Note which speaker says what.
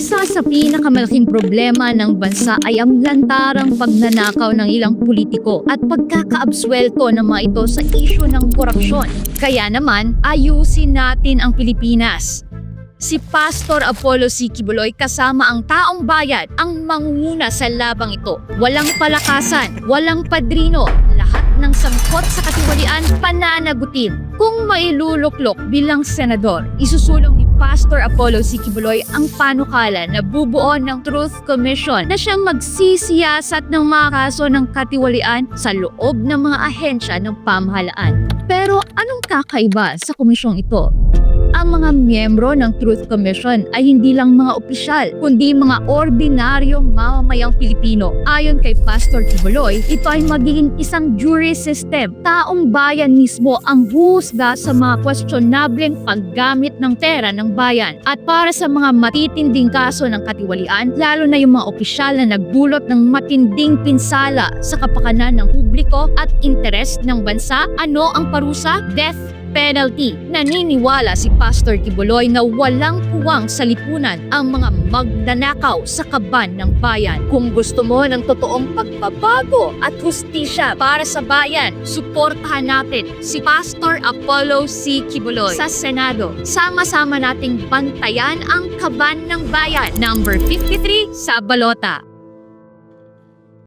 Speaker 1: Isa sa pinakamalaking problema ng bansa ay ang lantarang pagnanakaw ng ilang politiko at pagkakaabswelto ng mga ito sa isyu ng korupsyon. Kaya naman, ayusin natin ang Pilipinas. Si Pastor Apollo C. Quiboloy kasama ang taong bayan ang mangunguna sa labang ito. Walang palakasan, walang padrino, lahat ng sangkot sa katiwalian pananagutin. Kung mailuluklok bilang senador, isusulong ni Pastor Apollo C. Quiboloy ang panukala na bubuo ng Truth Commission na siyang magsisiyasat ng mga kaso ng katiwalian sa loob ng mga ahensya ng pamahalaan. Pero anong kakaiba sa komisyong ito? Ang mga miyembro ng Truth Commission ay hindi lang mga opisyal, kundi mga ordinaryong mamamayang Pilipino. Ayon kay Pastor Quiboloy, ito ay magiging isang jury system. Taong bayan mismo ang huhusga sa mga questionableng paggamit ng pera ng bayan. At para sa mga matitinding kaso ng katiwalian, lalo na yung mga opisyal na nagdulot ng matinding pinsala sa kapakanan ng publiko at interes ng bansa, ano ang parusa? Death penalty. Naniniwala si Pastor Quiboloy na walang puwang sa lipunan ang mga magnanakaw sa kaban ng bayan. Kung gusto mo ng totoong pagbabago at hustisya para sa bayan, suportahan natin si Pastor Apollo C. Quiboloy sa Senado. Sama-sama nating bantayan ang kaban ng bayan. Number 53 sa balota.